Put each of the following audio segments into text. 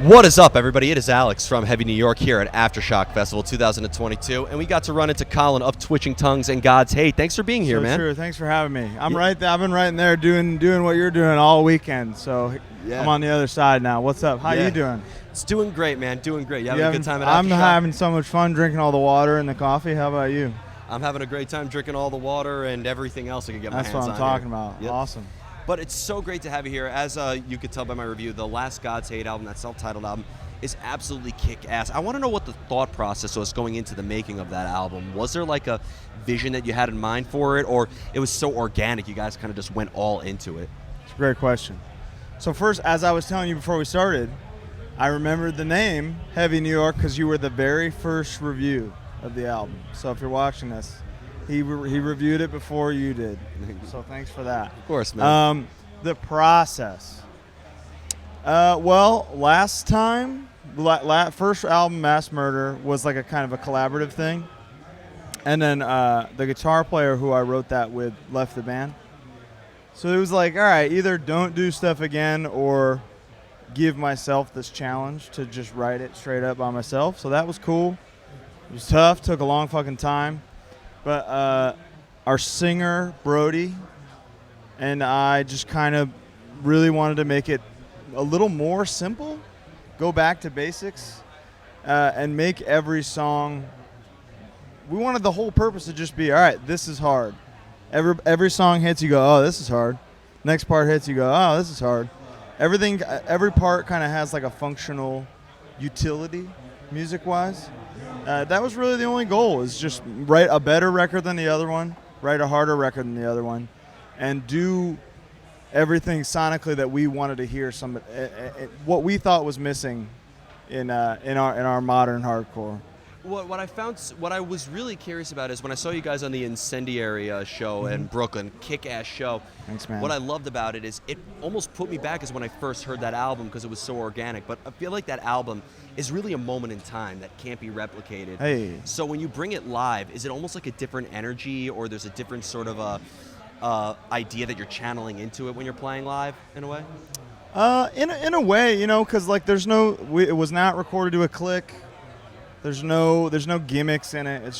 What is up, everybody? It is Alex from Heavy New York here at Aftershock Festival 2022, and we got to run into Colin of Twitching Tongues and God's Hate. Thanks for being here, man. Sure. Thanks for having me. I've been right in there doing what you're doing all weekend. So I'm on the other side now. What's up? How you doing? It's doing great, man. Doing great. You having a good time at Aftershock? I'm having so much fun drinking all the water and the coffee. How about you? I'm having a great time drinking all the water and everything else I can get my hands on. That's what I'm talking about. Yep. Awesome. But it's so great to have you here. As you could tell by my review, the last God's Hate album, that self-titled album, is absolutely kick-ass. I want to know what the thought process was going into the making of that album. Was there like a vision that you had in mind for it, or it was so organic you guys kind of just went all into it? It's a great question. So first, as I was telling you before we started, I remembered the name Heavy New York because you were the very first review of the album. So if you're watching this, he reviewed it before you did. So thanks for that. Of course, man. The process. Last time, first album, Mass Murder, was like a kind of a collaborative thing. And then the guitar player who I wrote that with left the band. So it was like, all right, either don't do stuff again or give myself this challenge to just write it straight up by myself. So that was cool. It was tough, took a long fucking time. But our singer, Brody, and I just kind of really wanted to make it a little more simple, go back to basics, and make every song. We wanted the whole purpose to just be, all right, this is hard. Every song hits, you go, oh, this is hard. Next part hits, you go, oh, this is hard. Every part kind of has like a functional utility, music-wise. That was really the only goal, is just write a better record than the other one, write a harder record than the other one, and do everything sonically that we wanted to hear. What we thought was missing in our modern hardcore. What I was really curious about is when I saw you guys on the Incendiary show in Brooklyn, kick-ass show. Thanks, man. What I loved about it is it almost put me back as when I first heard that album because it was so organic. But I feel like that album is really a moment in time that can't be replicated. Hey. So when you bring it live, is it almost like a different energy, or there's a different sort of idea that you're channeling into it when you're playing live in a way? In a way, because like it was not recorded to a click. There's no gimmicks in it. It's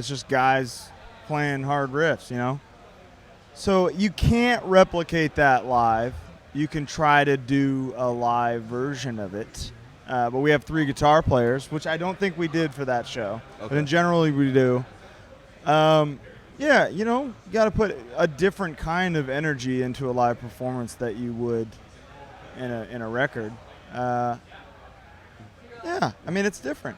just guys playing hard riffs, So you can't replicate that live. You can try to do a live version of it. But we have 3 guitar players, which I don't think we did for that show. Okay. But in general, we do. You got to put a different kind of energy into a live performance that you would in a record. It's different.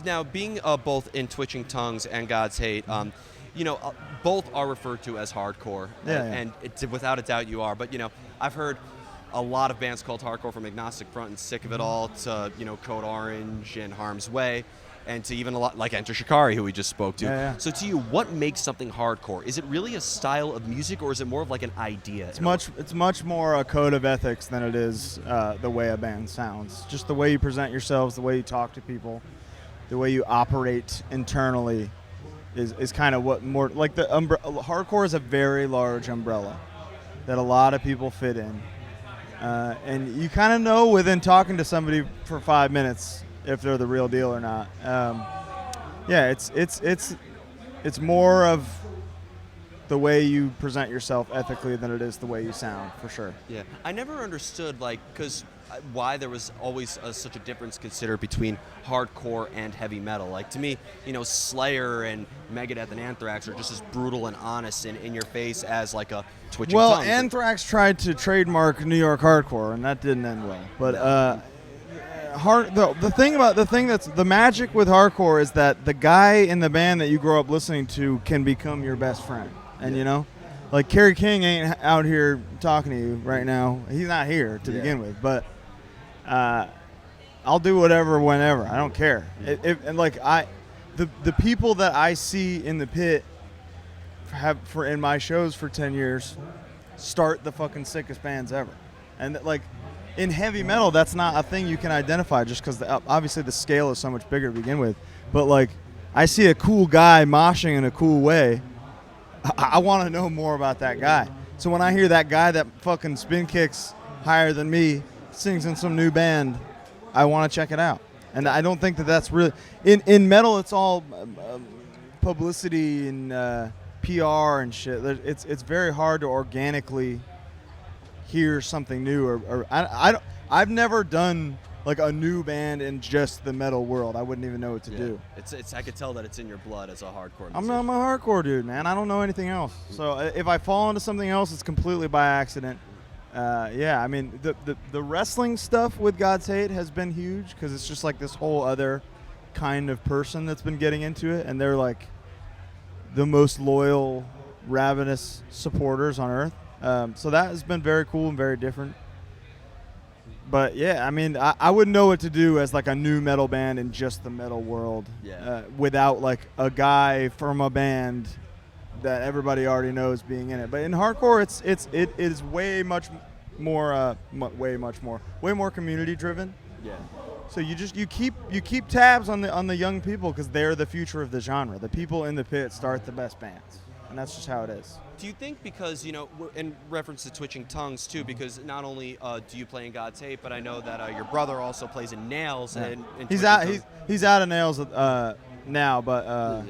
Now, being both in Twitching Tongues and God's Hate, both are referred to as hardcore, and without a doubt you are. But I've heard a lot of bands called hardcore, from Agnostic Front and Sick of It All to Code Orange and Harm's Way, and to even a lot like Enter Shikari, who we just spoke to. Yeah. So to you, what makes something hardcore? Is it really a style of music, or is it more of like an idea? It's much more a code of ethics than it is the way a band sounds. Just the way you present yourselves, the way you talk to people, the way you operate internally is kind of what more like the hardcore is a very large umbrella that a lot of people fit in, and you kind of know within talking to somebody for 5 minutes if they're the real deal or not. It's more of the way you present yourself ethically than it is the way you sound, for sure. Yeah, I never understood why there was always such a difference considered between hardcore and heavy metal. Like, to me, Slayer and Megadeth and Anthrax are just as brutal and honest and in your face as like a Twitching Tongues. Well, Anthrax tried to trademark New York hardcore, and that didn't end well. But the thing that's the magic with hardcore is that the guy in the band that you grow up listening to can become your best friend. And like Kerry King ain't out here talking to you right now. He's not here to begin with, but I'll do whatever, whenever. I don't care. The people that I see in the pit in my shows for 10 years start the fucking sickest bands ever. And like in heavy metal, that's not a thing you can identify just because obviously the scale is so much bigger to begin with. But like I see a cool guy moshing in a cool way. I want to know more about that guy. So when I hear that guy that fucking spin kicks higher than me sings in some new band, I want to check it out. And I don't think that that's really in metal. It's all publicity and PR and shit. It's very hard to organically hear something new. Or I've never done like a new band in just the metal world. I wouldn't even know what to do. It's I could tell that it's in your blood as a hardcore musician. I'm a hardcore dude, man. I don't know anything else. So if I fall into something else, it's completely by accident. Yeah, I mean, the wrestling stuff with God's Hate has been huge because it's just like this whole other kind of person that's been getting into it, and they're like the most loyal, ravenous supporters on earth. So that has been very cool and very different. But yeah, I mean, I wouldn't know what to do as like a new metal band in just the metal world without like a guy from a band that everybody already knows being in it. But in hardcore, it is way more community driven. Yeah. So you keep tabs on the young people because they're the future of the genre. The people in the pit start the best bands, and that's just how it is. Do you think because, in reference to Twitching Tongues, too, because not only do you play in God's Hate, but I know that your brother also plays in Nails. Yeah. And he's out of Nails now, but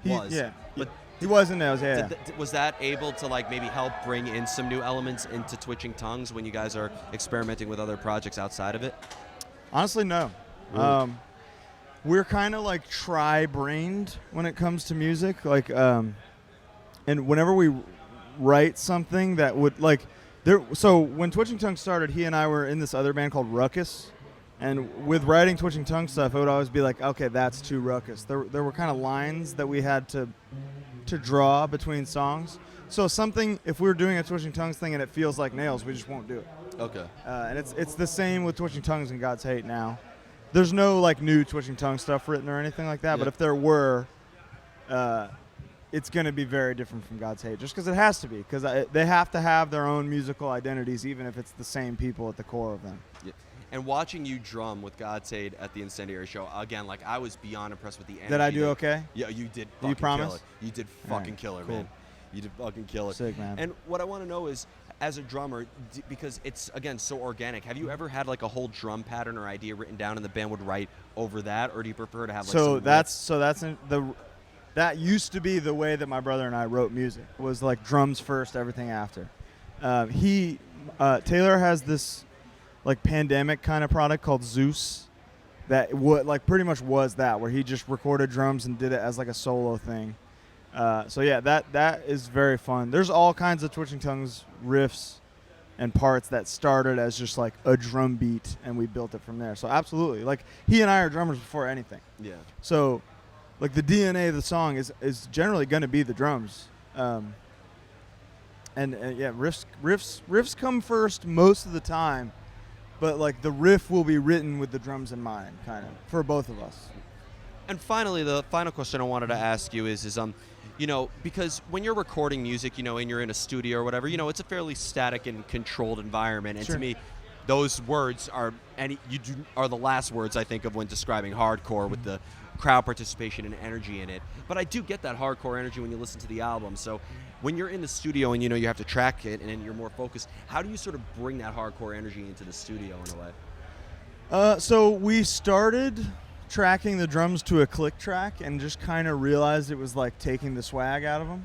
he was in Nails, yeah. Was that able to, like, maybe help bring in some new elements into Twitching Tongues when you guys are experimenting with other projects outside of it? Honestly, no. Really? We're kind of, like, tri-brained when it comes to music. Like, and whenever we write something that would so when Twitching Tongue started, he and I were in this other band called Ruckus, and with writing Twitching Tongue stuff, it would always be like, okay, that's too Ruckus. There were kind of lines that we had to draw between songs. So something, if we were doing a Twitching Tongues thing and it feels like Nails, we just won't do it. Okay. And it's the same with Twitching Tongues and God's Hate now. There's no like new Twitching Tongue stuff written or anything like that, but if there were, it's going to be very different from God's Hate, just because it has to be, because they have to have their own musical identities, even if it's the same people at the core of them. Yeah. And watching you drum with God's Hate at the Incendiary show, again, like, I was beyond impressed with the energy. Did I do okay? Yeah, you did. You promise? Kill it. You did fucking kill it, man. You did fucking kill it. Sick, man. And what I want to know is, as a drummer, because it's, again, so organic, have you ever had like a whole drum pattern or idea written down and the band would write over that, or do you prefer to have like that used to be the way that my brother and I wrote music, was like drums first, everything after. Taylor has this like pandemic kind of product called Zeus that pretty much was that, where he just recorded drums and did it as like a solo thing. So yeah, that is very fun. There's all kinds of Twitching Tongues riffs and parts that started as just like a drum beat, and we built it from there. So absolutely, like, he and I are drummers before anything. Yeah. So like the DNA of the song is generally going to be the drums. And yeah, riffs come first most of the time, but like the riff will be written with the drums in mind, kind of, for both of us. And finally, the final question I wanted to ask you is because when you're recording music, and you're in a studio or whatever, it's a fairly static and controlled environment. And Sure. to me, those words are the last words I think of when describing hardcore, with the crowd participation and energy in it. But I do get that hardcore energy when you listen to the album. So when you're in the studio and you have to track it and you're more focused, how do you sort of bring that hardcore energy into the studio in a way? So we started tracking the drums to a click track and just kind of realized it was like taking the swag out of them.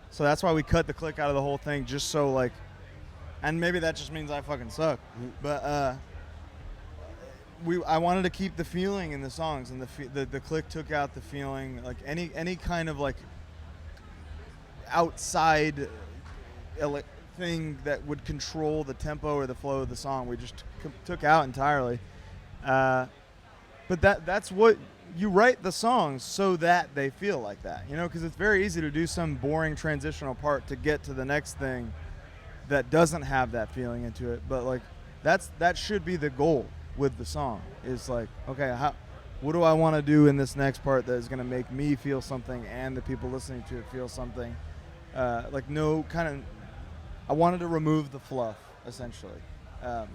So that's why we cut the click out of the whole thing, just so like, and maybe that just means I fucking suck, but I wanted to keep the feeling in the songs, and the click took out the feeling, like any kind of like outside thing that would control the tempo or the flow of the song, we just took out entirely. But that's what you write the songs, so that they feel like that, because it's very easy to do some boring transitional part to get to the next thing that doesn't have that feeling into it. But like that should be the goal with the song, is like, okay, what do I want to do in this next part that is going to make me feel something and the people listening to it feel something. I wanted to remove the fluff, essentially.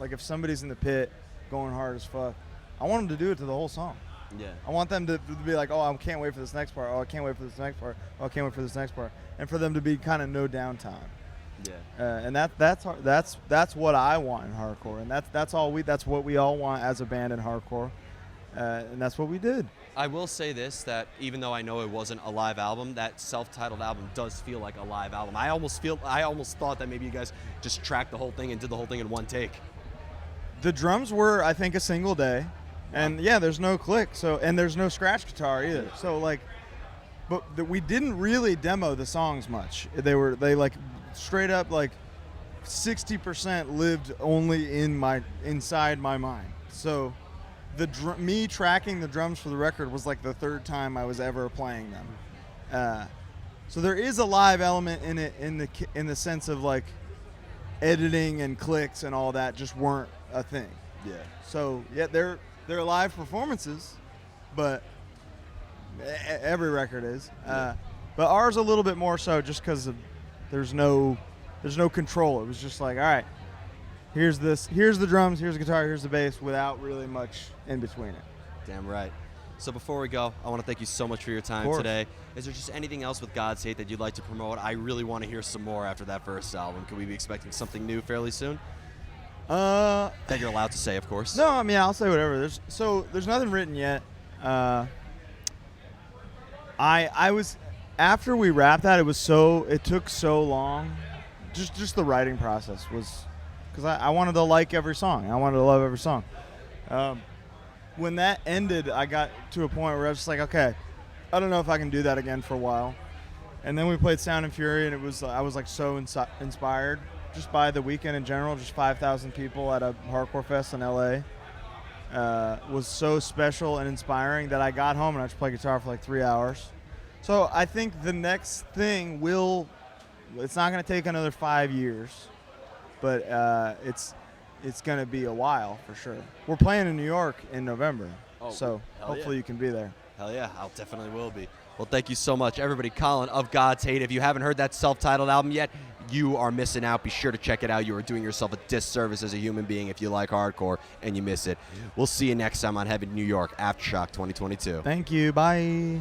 Like if somebody's in the pit going hard as fuck, I want them to do it to the whole song. Yeah. I want them to be like, oh, I can't wait for this next part. Oh, I can't wait for this next part. Oh, I can't wait for this next part. And for them to be kind of no downtime. And that's what I want in hardcore, and that's what we all want as a band in hardcore, and that's what we did. I will say this, that even though I know it wasn't a live album, that self-titled album does feel like a live album. I almost thought that maybe you guys just tracked the whole thing and did the whole thing in one take. The drums were, I think, a single day, and there's no click, and there's no scratch guitar either. So but we didn't really demo the songs much. They like straight up like 60% lived only inside my mind. So me tracking the drums for the record was like the third time I was ever playing them. So there is a live element in it in the sense of like editing and clicks and all that just weren't a thing. Yeah. So they're live performances, but every record is. But ours a little bit more so just because there's no control. It was just like, all right, here's the drums, here's the guitar, here's the bass, without really much in between it. Damn right. So before we go, I want to thank you so much for your time today. Is there just anything else with God's Hate that you'd like to promote? I really want to hear some more after that first album. Could we be expecting something new fairly soon? That you're allowed to say, of course. No, I mean, I'll say whatever. There's nothing written yet. I was, after we wrapped that, it took so long. Just the writing process was, because I wanted to like every song. I wanted to love every song. When that ended, I got to a point where I was just like, okay, I don't know if I can do that again for a while. And then we played Sound and Fury, and I was like so inspired just by the weekend in general. Just 5,000 people at a hardcore fest in LA was so special and inspiring that I got home and I just played guitar for like 3 hours. So I think the next thing it's not going to take another 5 years, but it's going to be a while for sure. We're playing in New York in November, so hopefully you can be there. Hell yeah, I'll definitely will be. Well, thank you so much, everybody. Colin of God's Hate. If you haven't heard that self-titled album yet, you are missing out. Be sure to check it out. You are doing yourself a disservice as a human being if you like hardcore and you miss it. We'll see you next time on Heaven New York Aftershock 2022. Thank you. Bye.